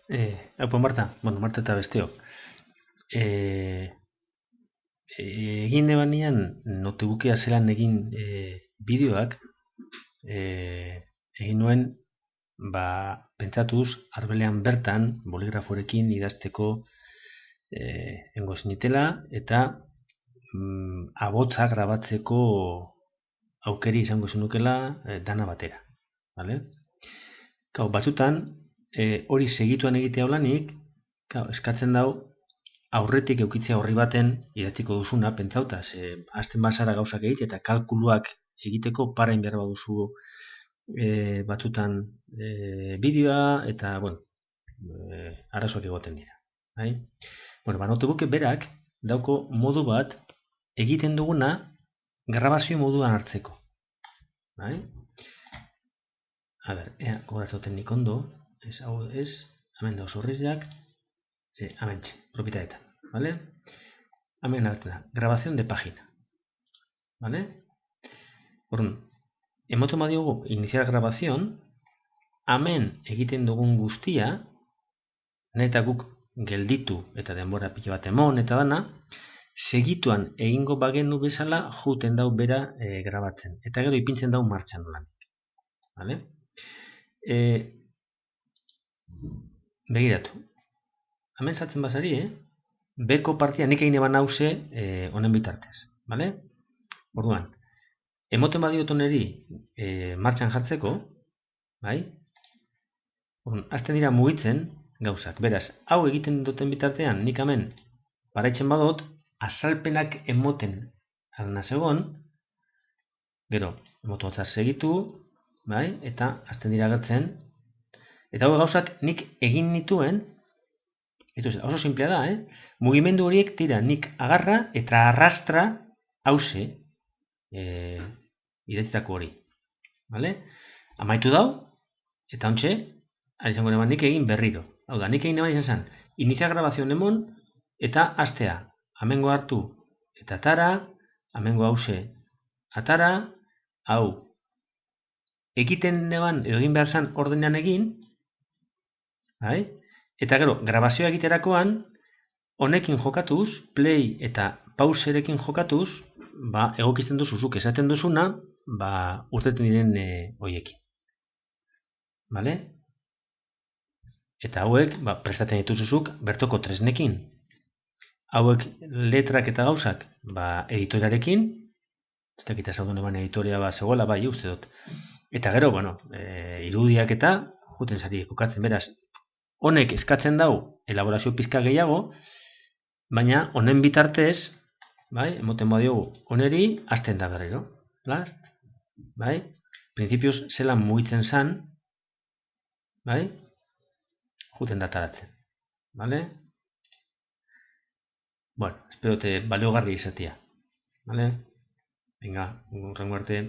Haupa Marta, bueno, Marta eta besteok. Eh, Egin ebanean notebookea zelan egin bideoak, egin nuen, pentsatuz, arbelean bertan, boligraforekin idazteko engo zinitela, eta abotza grabatzeko aukeri izango zenukela dana batera. Vale? Gau, batzutan, hori segituan egitea olanik, eskatzen dau, aurretik eukitzea horri baten idatziko duzuna, pentsauta, hasten bazara gauzak egite eta kalkuluak egiteko parain behar baduzu batzutan bideoa eta, bueno, arazoak egoten dira. Bai? Bueno, notebooke berak dauko modu bat egiten duguna grabazio moduan hartzeko. Bai? A ber, gogoratzen nik ondo, ez hau ez, hemen dauz horrizak, hemen propietatetan, ¿vale? Hemen hartzen da, grabación de página, ¿vale? Orduan, emoten badiogu iniciar grabación, hemen egiten dugun guztia, neta guk gelditu eta denbora pila bat emon eta dana, segituan egingo bagenu bezala juten dau bera grabatzen. Eta gero ipintzen dau martxan lan. Vale? Begiratu. Hemen sartzen bazari, beko partia nik egin eban hause honen bitartez. Vale? Orduan, emoten badioton eri martxan jartzeko, bai? Orduan, azten dira mugitzen gauzak. Beraz, hau egiten duten bitartean, nik hemen paraitzen badot, azalpenak emoten alna segon, gero, emotu batzaz segitu, bai? Eta azten dira gertzen. Eta hau gauzak nik egin nituen, oso simplea da, mugimendu horiek tira nik agarra eta arrastra hause idatzitako hori. Vale? Amaitu dau, eta ontxe, ari zango neban nik egin berriro. Hau da, nik egin neban izan zen, inicia grabazioan emon, eta astea, amengo hartu, eta atara, amengo hause, atara, hau, egiten neban, edo egin behar zen ordenean egin, bai? Eta gero, grabazioa egiterakoan, honekin jokatuz, play eta pauserekin jokatuz, egokizten duzuzuk esaten duzuna, urteten diren hoiekin. Vale? Eta hauek, prestatzen dituzuzuk bertoko tresnekin. Hauek letrak eta gauzak, editoriarekin, ez dakita zaudun eban editoria zegoela, bai, uste dut. Eta gero, bueno, irudiak eta, juten zari kokatzen, beraz, honek eskatzen dau elaborazio pizka gehiago, baina honen bitartez, bai, emoten badiogu honeri, hasten da berriro. Last, bai, prinsipioz zelan mugitzen zan, bai, juten dataratzen. Vale? Bueno, espero te baliogarri izatea. Vale? Venga, urrengo arte.